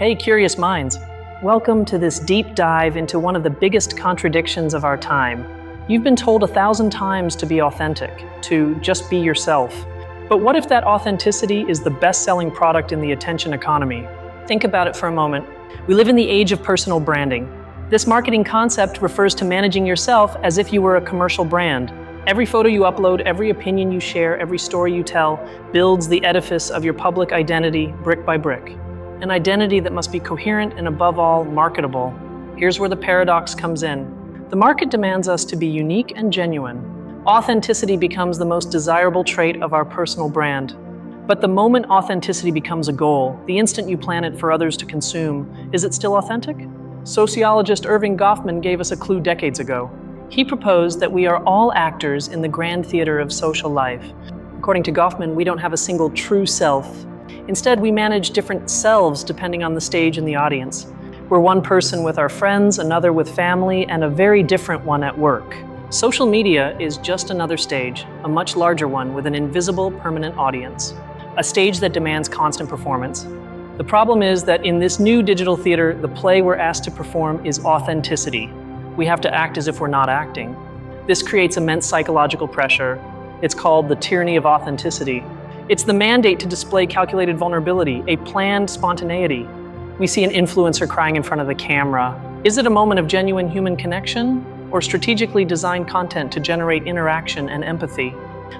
Hey, curious minds. Welcome to this deep dive into one of the biggest contradictions of our time. You've been told 1,000 times to be authentic, to just be yourself. But what if that authenticity is the best-selling product in the attention economy? Think about it for a moment. We live in the age of personal branding. This marketing concept refers to managing yourself as if you were a commercial brand. Every photo you upload, every opinion you share, every story you tell builds the edifice of your public identity brick by brick. An identity that must be coherent and above all, marketable. Here's where the paradox comes in. The market demands us to be unique and genuine. Authenticity becomes the most desirable trait of our personal brand. But the moment authenticity becomes a goal, the instant you plan it for others to consume, is it still authentic? Sociologist Erving Goffman gave us a clue decades ago. He proposed that we are all actors in the grand theater of social life. According to Goffman, we don't have a single true self. Instead, we manage different selves depending on the stage and the audience. We're one person with our friends, another with family, and a very different one at work. Social media is just another stage, a much larger one with an invisible, permanent audience. A stage that demands constant performance. The problem is that in this new digital theater, the play we're asked to perform is authenticity. We have to act as if we're not acting. This creates immense psychological pressure. It's called the tyranny of authenticity. It's the mandate to display calculated vulnerability, a planned spontaneity. We see an influencer crying in front of the camera. Is it a moment of genuine human connection, or strategically designed content to generate interaction and empathy?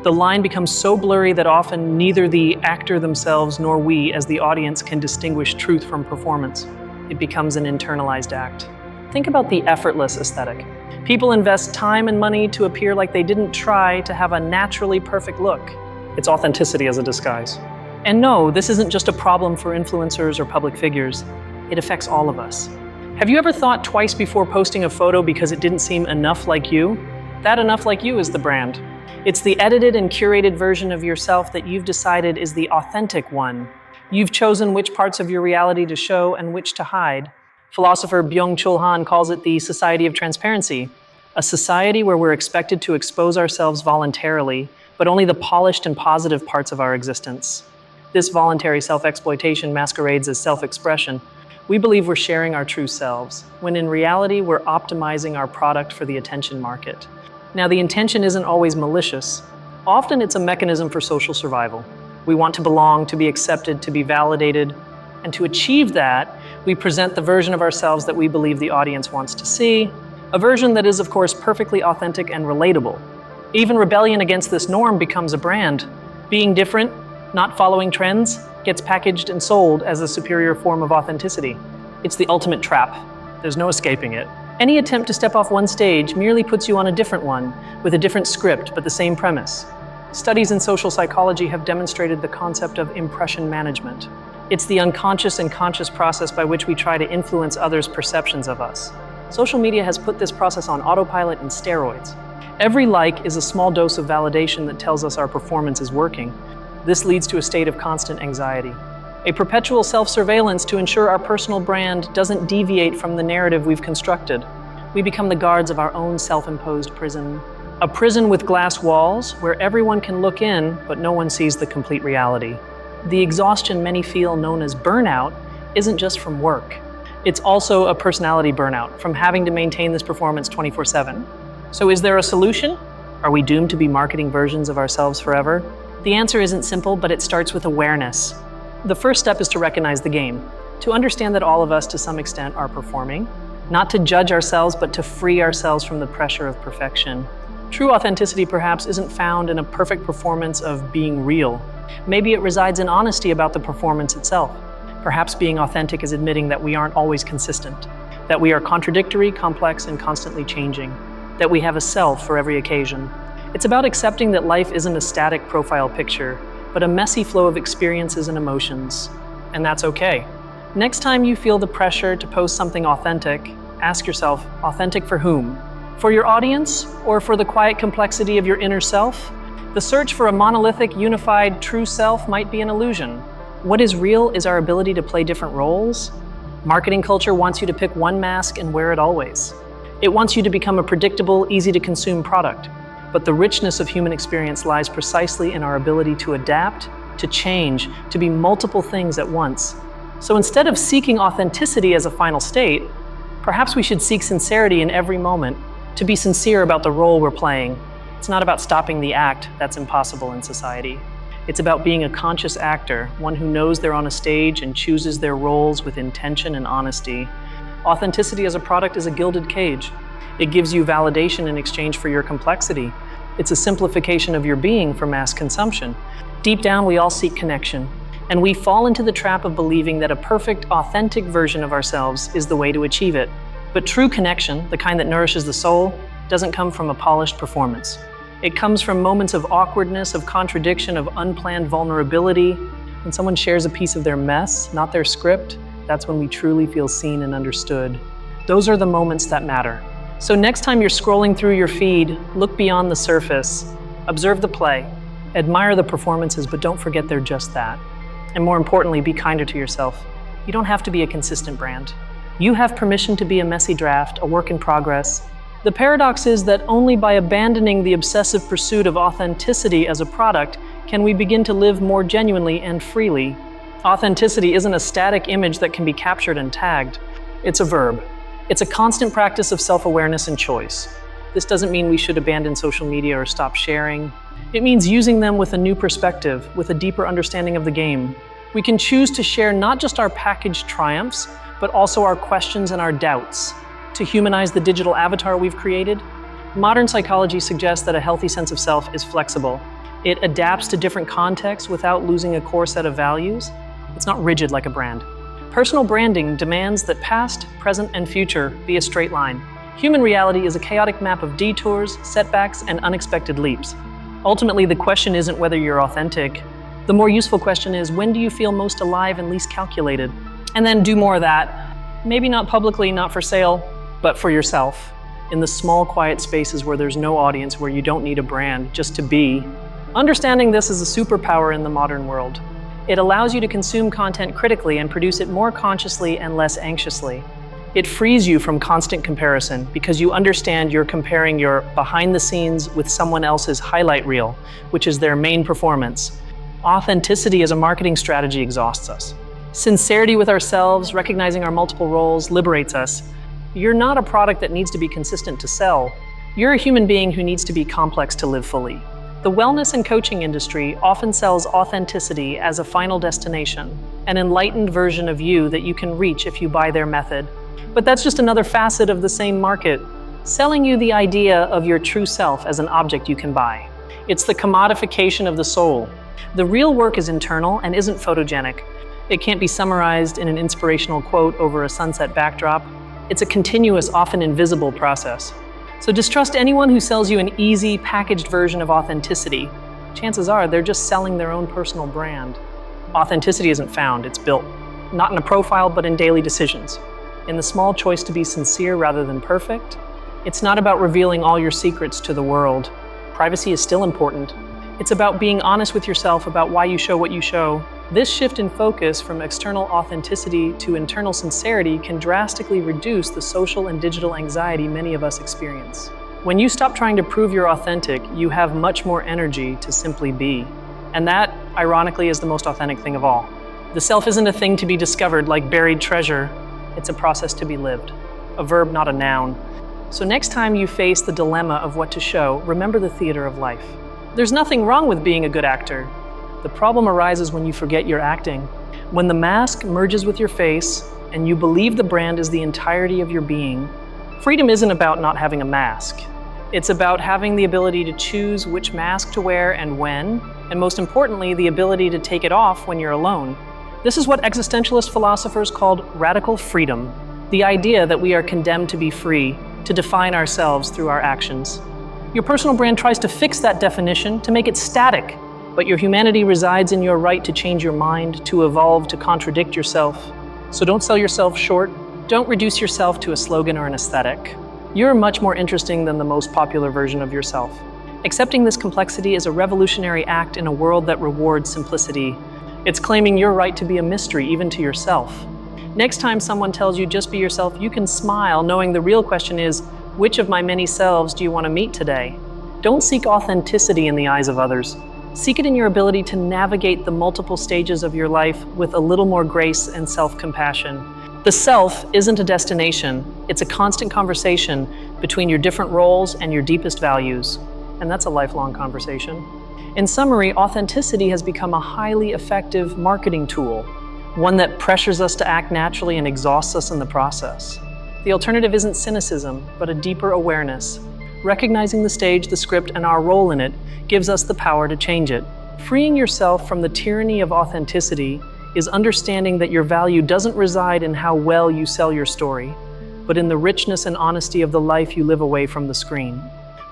The line becomes so blurry that often neither the actor themselves nor we as the audience can distinguish truth from performance. It becomes an internalized act. Think about the effortless aesthetic. People invest time and money to appear like they didn't try to have a naturally perfect look. It's authenticity as a disguise. And no, this isn't just a problem for influencers or public figures. It affects all of us. Have you ever thought twice before posting a photo because it didn't seem enough like you? That enough like you is the brand. It's the edited and curated version of yourself that you've decided is the authentic one. You've chosen which parts of your reality to show and which to hide. Philosopher Byung-Chul Han calls it the society of transparency, a society where we're expected to expose ourselves voluntarily, but only the polished and positive parts of our existence. This voluntary self-exploitation masquerades as self-expression. We believe we're sharing our true selves, when in reality we're optimizing our product for the attention market. Now, the intention isn't always malicious. Often it's a mechanism for social survival. We want to belong, to be accepted, to be validated. And to achieve that, we present the version of ourselves that we believe the audience wants to see, a version that is, of course, perfectly authentic and relatable. Even rebellion against this norm becomes a brand. Being different, not following trends, gets packaged and sold as a superior form of authenticity. It's the ultimate trap. There's no escaping it. Any attempt to step off one stage merely puts you on a different one, with a different script but the same premise. Studies in social psychology have demonstrated the concept of impression management. It's the unconscious and conscious process by which we try to influence others' perceptions of us. Social media has put this process on autopilot and steroids. Every like is a small dose of validation that tells us our performance is working. This leads to a state of constant anxiety. A perpetual self-surveillance to ensure our personal brand doesn't deviate from the narrative we've constructed. We become the guards of our own self-imposed prison. A prison with glass walls where everyone can look in, but no one sees the complete reality. The exhaustion many feel, known as burnout, isn't just from work. It's also a personality burnout from having to maintain this performance 24/7. So is there a solution? Are we doomed to be marketing versions of ourselves forever? The answer isn't simple, but it starts with awareness. The first step is to recognize the game, to understand that all of us to some extent are performing, not to judge ourselves, but to free ourselves from the pressure of perfection. True authenticity perhaps isn't found in a perfect performance of being real. Maybe it resides in honesty about the performance itself. Perhaps being authentic is admitting that we aren't always consistent, that we are contradictory, complex, and constantly changing, that we have a self for every occasion. It's about accepting that life isn't a static profile picture, but a messy flow of experiences and emotions. And that's okay. Next time you feel the pressure to post something authentic, ask yourself, authentic for whom? For your audience, or for the quiet complexity of your inner self? The search for a monolithic, unified, true self might be an illusion. What is real is our ability to play different roles. Marketing culture wants you to pick one mask and wear it always. It wants you to become a predictable, easy-to-consume product. But the richness of human experience lies precisely in our ability to adapt, to change, to be multiple things at once. So instead of seeking authenticity as a final state, perhaps we should seek sincerity in every moment, to be sincere about the role we're playing. It's not about stopping the act, that's impossible in society. It's about being a conscious actor, one who knows they're on a stage and chooses their roles with intention and honesty. Authenticity as a product is a gilded cage. It gives you validation in exchange for your complexity. It's a simplification of your being for mass consumption. Deep down, we all seek connection, and we fall into the trap of believing that a perfect, authentic version of ourselves is the way to achieve it. But true connection, the kind that nourishes the soul, doesn't come from a polished performance. It comes from moments of awkwardness, of contradiction, of unplanned vulnerability. When someone shares a piece of their mess, not their script, that's when we truly feel seen and understood. Those are the moments that matter. So next time you're scrolling through your feed, look beyond the surface, observe the play, admire the performances, but don't forget they're just that. And more importantly, be kinder to yourself. You don't have to be a consistent brand. You have permission to be a messy draft, a work in progress. The paradox is that only by abandoning the obsessive pursuit of authenticity as a product can we begin to live more genuinely and freely. Authenticity isn't a static image that can be captured and tagged. It's a verb. It's a constant practice of self-awareness and choice. This doesn't mean we should abandon social media or stop sharing. It means using them with a new perspective, with a deeper understanding of the game. We can choose to share not just our packaged triumphs, but also our questions and our doubts. To humanize the digital avatar we've created, modern psychology suggests that a healthy sense of self is flexible. It adapts to different contexts without losing a core set of values. It's not rigid like a brand. Personal branding demands that past, present, and future be a straight line. Human reality is a chaotic map of detours, setbacks, and unexpected leaps. Ultimately, the question isn't whether you're authentic. The more useful question is, when do you feel most alive and least calculated? And then do more of that. Maybe not publicly, not for sale, but for yourself. In the small, quiet spaces where there's no audience, where you don't need a brand, just to be. Understanding this is a superpower in the modern world. It allows you to consume content critically and produce it more consciously and less anxiously. It frees you from constant comparison because you understand you're comparing your behind the scenes with someone else's highlight reel, which is their main performance. Authenticity as a marketing strategy exhausts us. Sincerity with ourselves, recognizing our multiple roles, liberates us. You're not a product that needs to be consistent to sell. You're a human being who needs to be complex to live fully. The wellness and coaching industry often sells authenticity as a final destination, an enlightened version of you that you can reach if you buy their method. But that's just another facet of the same market, selling you the idea of your true self as an object you can buy. It's the commodification of the soul. The real work is internal and isn't photogenic. It can't be summarized in an inspirational quote over a sunset backdrop. It's a continuous, often invisible process. So distrust anyone who sells you an easy, packaged version of authenticity. Chances are they're just selling their own personal brand. Authenticity isn't found, it's built. Not in a profile, but in daily decisions. In the small choice to be sincere rather than perfect. It's not about revealing all your secrets to the world. Privacy is still important. It's about being honest with yourself about why you show what you show. This shift in focus from external authenticity to internal sincerity can drastically reduce the social and digital anxiety many of us experience. When you stop trying to prove you're authentic, you have much more energy to simply be. And that, ironically, is the most authentic thing of all. The self isn't a thing to be discovered like buried treasure. It's a process to be lived. A verb, not a noun. So next time you face the dilemma of what to show, remember the theater of life. There's nothing wrong with being a good actor. The problem arises when you forget you're acting. When the mask merges with your face and you believe the brand is the entirety of your being. Freedom isn't about not having a mask. It's about having the ability to choose which mask to wear and when, and most importantly, the ability to take it off when you're alone. This is what existentialist philosophers called radical freedom, the idea that we are condemned to be free, to define ourselves through our actions. Your personal brand tries to fix that definition, to make it static, but your humanity resides in your right to change your mind, to evolve, to contradict yourself. So don't sell yourself short. Don't reduce yourself to a slogan or an aesthetic. You're much more interesting than the most popular version of yourself. Accepting this complexity is a revolutionary act in a world that rewards simplicity. It's claiming your right to be a mystery, even to yourself. Next time someone tells you just be yourself, you can smile, knowing the real question is, which of my many selves do you want to meet today? Don't seek authenticity in the eyes of others. Seek it in your ability to navigate the multiple stages of your life with a little more grace and self-compassion. The self isn't a destination, it's a constant conversation between your different roles and your deepest values. And that's a lifelong conversation. In summary, authenticity has become a highly effective marketing tool, one that pressures us to act naturally and exhausts us in the process. The alternative isn't cynicism, but a deeper awareness. Recognizing the stage, the script, and our role in it gives us the power to change it. Freeing yourself from the tyranny of authenticity is understanding that your value doesn't reside in how well you sell your story, but in the richness and honesty of the life you live away from the screen.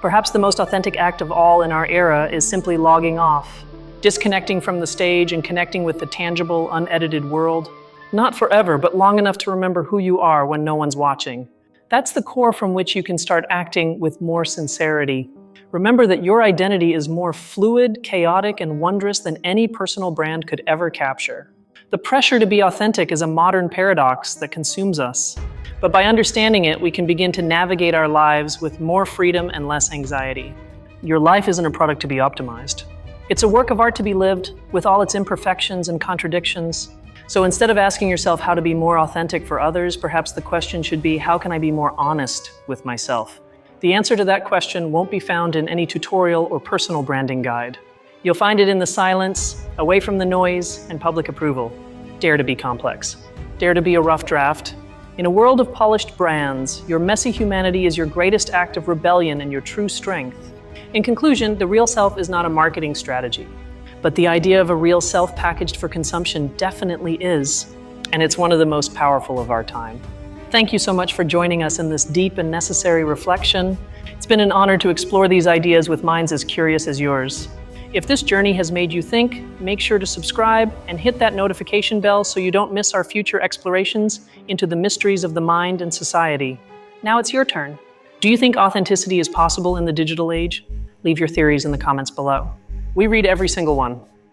Perhaps the most authentic act of all in our era is simply logging off, disconnecting from the stage and connecting with the tangible, unedited world. Not forever, but long enough to remember who you are when no one's watching. That's the core from which you can start acting with more sincerity. Remember that your identity is more fluid, chaotic, and wondrous than any personal brand could ever capture. The pressure to be authentic is a modern paradox that consumes us. But by understanding it, we can begin to navigate our lives with more freedom and less anxiety. Your life isn't a product to be optimized. It's a work of art to be lived with all its imperfections and contradictions. So instead of asking yourself how to be more authentic for others, perhaps the question should be, how can I be more honest with myself? The answer to that question won't be found in any tutorial or personal branding guide. You'll find it in the silence, away from the noise, and public approval. Dare to be complex. Dare to be a rough draft. In a world of polished brands, your messy humanity is your greatest act of rebellion and your true strength. In conclusion, the real self is not a marketing strategy, but the idea of a real self packaged for consumption definitely is, and it's one of the most powerful of our time. Thank you so much for joining us in this deep and necessary reflection. It's been an honor to explore these ideas with minds as curious as yours. If this journey has made you think, make sure to subscribe and hit that notification bell so you don't miss our future explorations into the mysteries of the mind and society. Now it's your turn. Do you think authenticity is possible in the digital age? Leave your theories in the comments below. We read every single one.